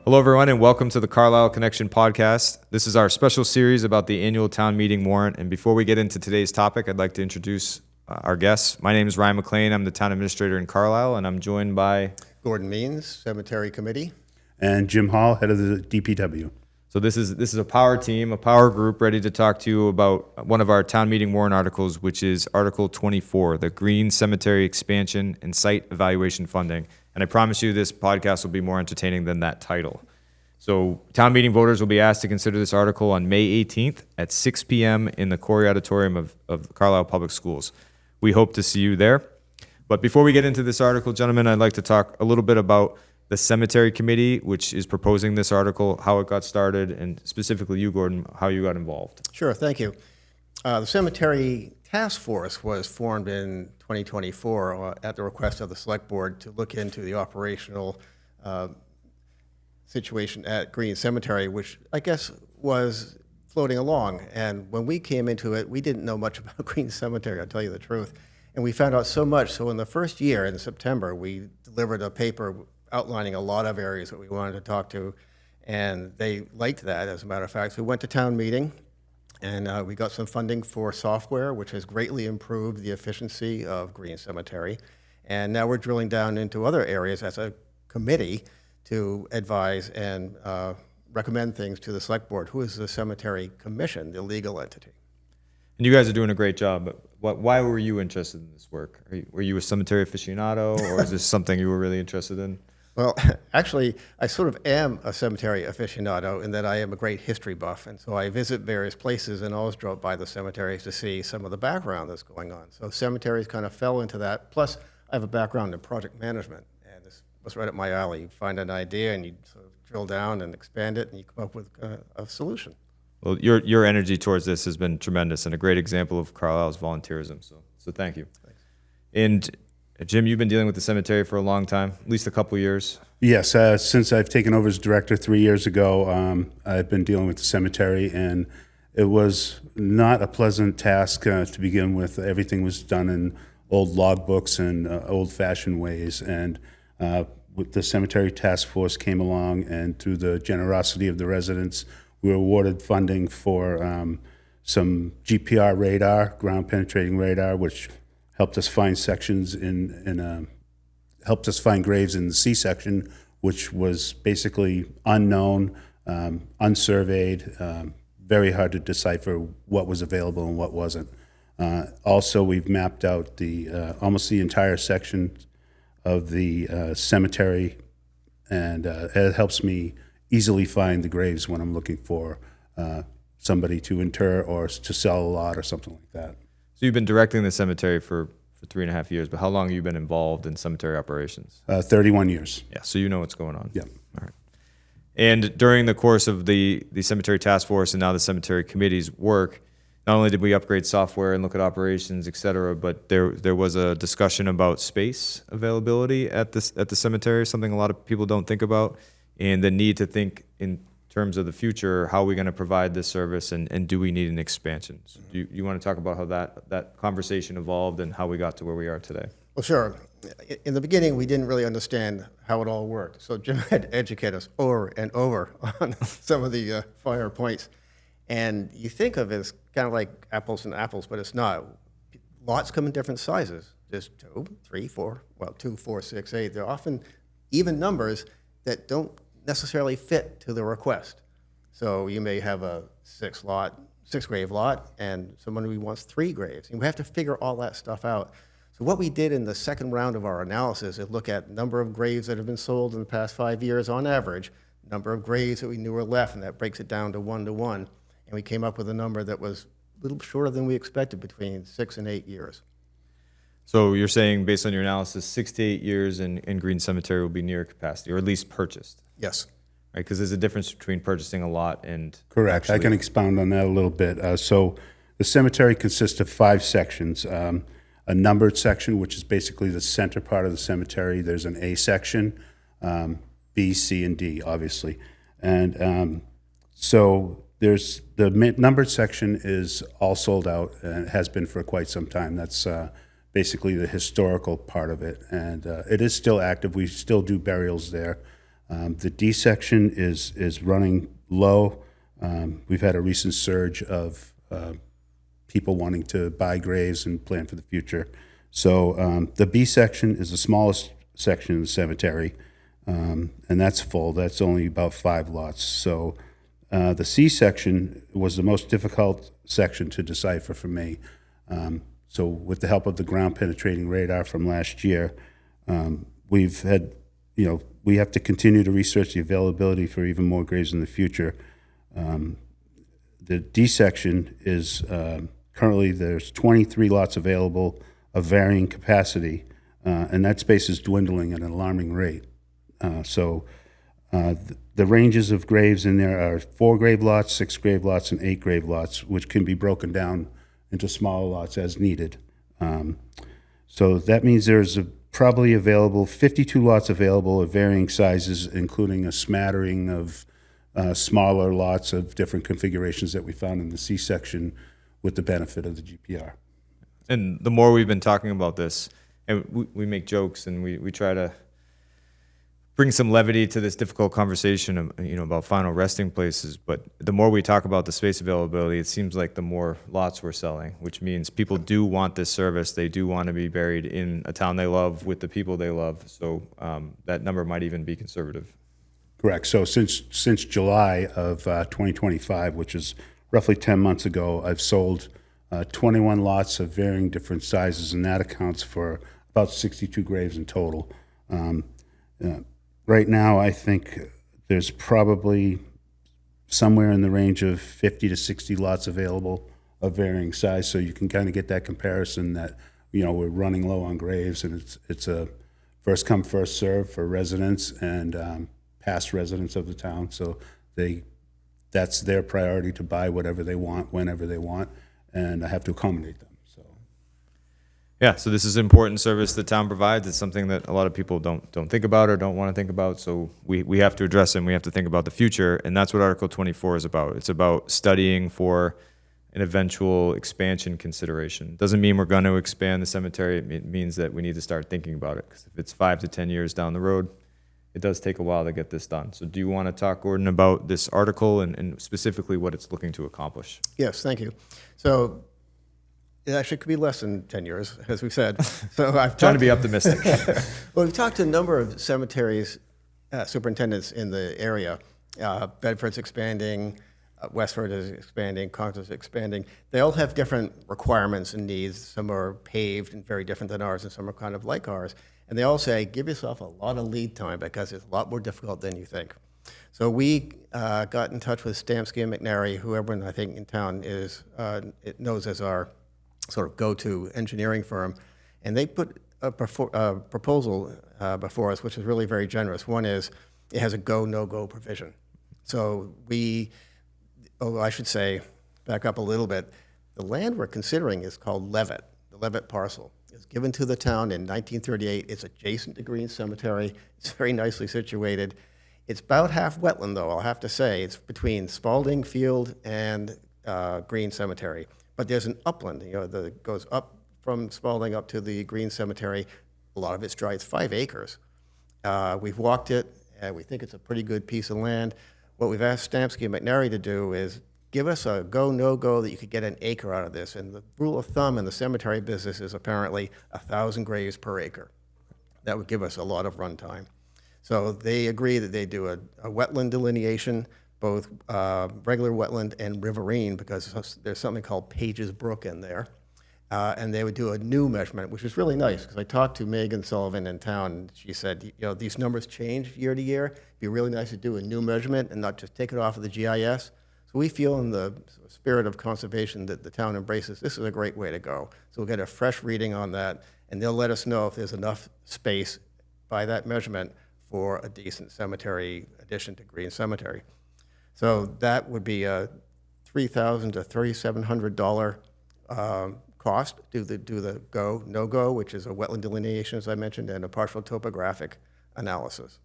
Hello, everyone, and welcome to the Carlisle Connection podcast. This is our special series about the annual town meeting warrant. And before we get into today's topic, I'd like to introduce our guests. My name is Ryan McLean. I'm the town administrator in Carlisle, and I'm joined by Gordon Means, Cemetery Committee. And Jim Hall, head of the DPW. So this is a power team, a power group ready to talk to you about one of our town meeting warrant articles, which is Article 24, the Green Cemetery Expansion and Site Evaluation Funding. And I promise you this podcast will be more entertaining than that title. So town meeting voters will be asked to consider this article on May 18th at 6 p.m. in the Corey Auditorium of Carlisle Public Schools. We hope to see you there. But before we get into this article, gentlemen, I'd like to talk a little bit about the Cemetery Committee, which is proposing this article, how it got started, and specifically you, Gordon, how you got involved. Sure, thank you. The Cemetery Task Force was formed in 2024 at the request of the Select Board to look into the operational situation at Green Cemetery, which I guess was floating along. And when we came into it, we didn't know much about Green Cemetery, I'll tell you the truth. And we found out so much. So in the first year, in September, we delivered a paper outlining a lot of areas that we wanted to talk to. And they liked that, as a matter of fact. So we went to town meeting, and we got some funding for software, which has greatly improved the efficiency of Green Cemetery. And now we're drilling down into other areas as a committee to advise and recommend things to the Select Board, who is the Cemetery Commission, the legal entity. And you guys are doing a great job. But why were you interested in this work? Were you a cemetery aficionado, or is this something you were really interested in? Well, actually, I sort of am a cemetery aficionado in that I am a great history buff, and so I visit various places and always drove by the cemeteries to see some of the background that's going on. So cemeteries kind of fell into that. Plus, I have a background in project management, and this was right up my alley. You find an idea, and you sort of drill down and expand it, and you come up with a solution. Well, your energy towards this has been tremendous and a great example of Carlisle's volunteerism. So thank you. Thanks. And Jim, you've been dealing with the cemetery for a long time, at least a couple years. Yes, since I've taken over as director 3 years ago, I've been dealing with the cemetery, and it was not a pleasant task to begin with. Everything was done in old logbooks and old-fashioned ways, and with the Cemetery Task Force came along, and through the generosity of the residents, we were awarded funding for some GPR radar, ground-penetrating radar, which helped us find sections helped us find graves in the C section, which was basically unknown, unsurveyed, very hard to decipher what was available and what wasn't. Also, we've mapped out almost the entire section of the cemetery, and it helps me easily find the graves when I'm looking for somebody to inter or to sell a lot or something like that. So you've been directing the cemetery for 3.5 years, but how long have you been involved in cemetery operations? 31 years. Yeah, so you know what's going on. Yeah. All right. And during the course of the Cemetery Task Force and now the Cemetery Committee's work, not only did we upgrade software and look at operations, et cetera, but there was a discussion about space availability at the cemetery, something a lot of people don't think about, and the need to think in terms of the future, how are we going to provide this service, and do we need an expansion? So do you want to talk about how that conversation evolved and how we got to where we are today? Well, sure. In the beginning, we didn't really understand how it all worked. So Jim had to educate us over and over on some of the finer points. And you think of it as kind of like apples and apples, but it's not. Lots come in different sizes. There's 2, 3, 4, 2, 4, 6, 8. They're often even numbers that don't necessarily fit to the request. So you may have a 6 grave lot, and someone who wants 3 graves. And we have to figure all that stuff out. So what we did in the second round of our analysis is look at number of graves that have been sold in the past 5 years on average, number of graves that we knew were left, and that breaks it down to 1 to 1. And we came up with a number that was a little shorter than we expected, between 6 and 8 years. So you're saying, based on your analysis, 6 to 8 years in Green Cemetery will be near capacity, or at least purchased? Yes. Right, because there's a difference between purchasing a lot and Correct. I can expound on that a little bit. So the cemetery consists of 5 sections. A numbered section, which is basically the center part of the cemetery. There's an A section, B, C, and D, obviously. And so there's the numbered section is all sold out, and it has been for quite some time. That's basically the historical part of it. And it is still active. We still do burials there. The D section is running low. We've had a recent surge of people wanting to buy graves and plan for the future. So the B section is the smallest section in the cemetery, and that's full. That's only about 5 lots. So the C section was the most difficult section to decipher for me. So with the help of the ground penetrating radar from last year, we've had, we have to continue to research the availability for even more graves in the future. The D section is currently there's 23 lots available of varying capacity, and that space is dwindling at an alarming rate. So the ranges of graves in there are 4 grave lots, 6 grave lots, and 8 grave lots, which can be broken down into smaller lots as needed. So that means there's probably available 52 lots available of varying sizes, including a smattering of smaller lots of different configurations that we found in the C section with the benefit of the GPR. And the more we've been talking about this, and we make jokes and we try to bring some levity to this difficult conversation about final resting places, but the more we talk about the space availability, it seems like the more lots we're selling, which means people do want this service. They do want to be buried in a town they love with the people they love. So that number might even be conservative. Correct. So since July of 2025, which is roughly 10 months ago, I've sold 21 lots of varying different sizes, and that accounts for about 62 graves in total. Right now, I think there's probably somewhere in the range of 50 to 60 lots available of varying size, so you can kind of get that comparison that we're running low on graves, and it's a first come first serve for residents and past residents of the town. So that's their priority to buy whatever they want whenever they want, and I have to accommodate them. Yeah, so this is an important service the town provides. It's something that a lot of people don't think about or don't want to think about. So we have to address it, and we have to think about the future, and that's what Article 24 is about. It's about studying for an eventual expansion consideration. Doesn't mean we're going to expand the cemetery. It means that we need to start thinking about it, because if it's 5 to 10 years down the road, it does take a while to get this done. So do you want to talk, Gordon, about this article and specifically what it's looking to accomplish? Yes, thank you. So it actually could be less than 10 years, as we've said. So I've Trying to be optimistic. Well, we've talked to a number of cemeteries superintendents in the area. Bedford's expanding, Westford is expanding, Concord's expanding. They all have different requirements and needs. Some are paved and very different than ours, and some are kind of like ours. And they all say, give yourself a lot of lead time because it's a lot more difficult than you think. So we got in touch with Stamsky and McNary, who everyone I think in town knows as our sort of go-to engineering firm, and they put a proposal before us, which is really very generous. One is it has a go, no-go provision. So I should say, back up a little bit, the land we're considering is called Levitt, the Levitt parcel. It was given to the town in 1938. It's adjacent to Green Cemetery. It's very nicely situated. It's about half wetland, though, I'll have to say. It's between Spalding Field and Green Cemetery. But there's an upland, that goes up from Spalding up to the Green Cemetery. A lot of it's dry. It's 5 acres. We've walked it, and we think it's a pretty good piece of land. What we've asked Stamsky and McNary to do is give us a go, no-go that you could get an acre out of this. And the rule of thumb in the cemetery business is apparently 1,000 graves per acre. That would give us a lot of runtime. So they agree that they do a wetland delineation, both regular wetland and riverine, because there's something called Page's Brook in there. And they would do a new measurement, which is really nice, because I talked to Megan Sullivan in town, and she said, these numbers change year to year. It'd be really nice to do a new measurement and not just take it off of the GIS. So we feel in the spirit of conservation that the town embraces, this is a great way to go. So we'll get a fresh reading on that, and they'll let us know if there's enough space by that measurement for a decent cemetery addition to Green Cemetery. So that would be a $3,000 to $3,700 cost to do the go, no-go, which is a wetland delineation, as I mentioned, and a partial topographic analysis.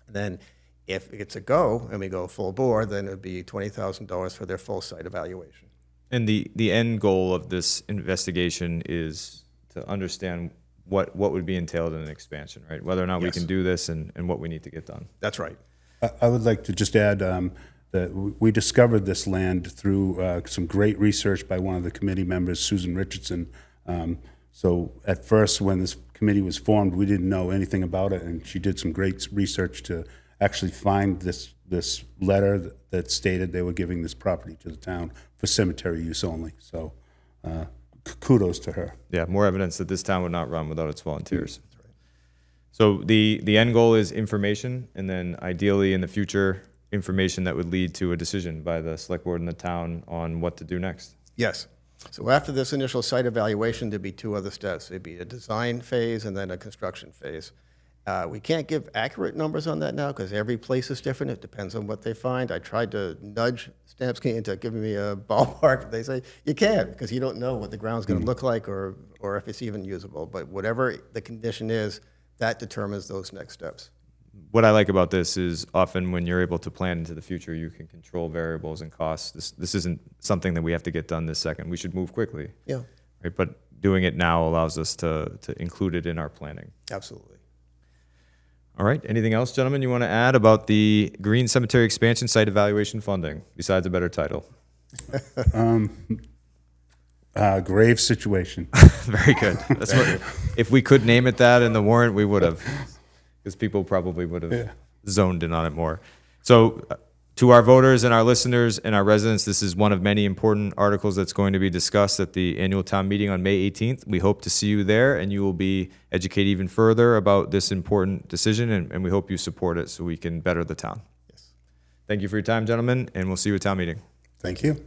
And then if it's a go and we go full bore, then it would be $20,000 for their full site evaluation. And the end goal of this investigation is to understand what would be entailed in an expansion, right? Whether or not we Yes. can do this and what we need to get done. That's right. I would like to just add that we discovered this land through some great research by one of the committee members, Susan Richardson. So at first, when this committee was formed, we didn't know anything about it, and she did some great research to actually find this letter that stated they were giving this property to the town for cemetery use only. So kudos to her. Yeah, more evidence that this town would not run without its volunteers. So the end goal is information, and then ideally in the future, information that would lead to a decision by the select board and the town on what to do next. Yes. So after this initial site evaluation, there'd be two other steps. There'd be a design phase and then a construction phase. We can't give accurate numbers on that now because every place is different. It depends on what they find. I tried to nudge Stamsky into giving me a ballpark. They say, you can't because you don't know what the ground's going to look like or if it's even usable. But whatever the condition is, that determines those next steps. What I like about this is often when you're able to plan into the future, you can control variables and costs. This isn't something that we have to get done this second. We should move quickly. Yeah, Right? But doing it now allows us to include it in our planning. absolutely. All right. Anything else, gentlemen, you want to add about the Green Cemetery Expansion Site Evaluation Funding, besides a better title? Grave situation. Very good. That's what, if we could name it that in the warrant, we would have, because people probably would have zoned in on it more. So to our voters and our listeners and our residents, this is one of many important articles that's going to be discussed at the annual town meeting on May 18th. We hope to see you there, and you will be educated even further about this important decision, and we hope you support it so we can better the town. Yes. Thank you for your time, gentlemen, and we'll see you at town meeting. Thank you.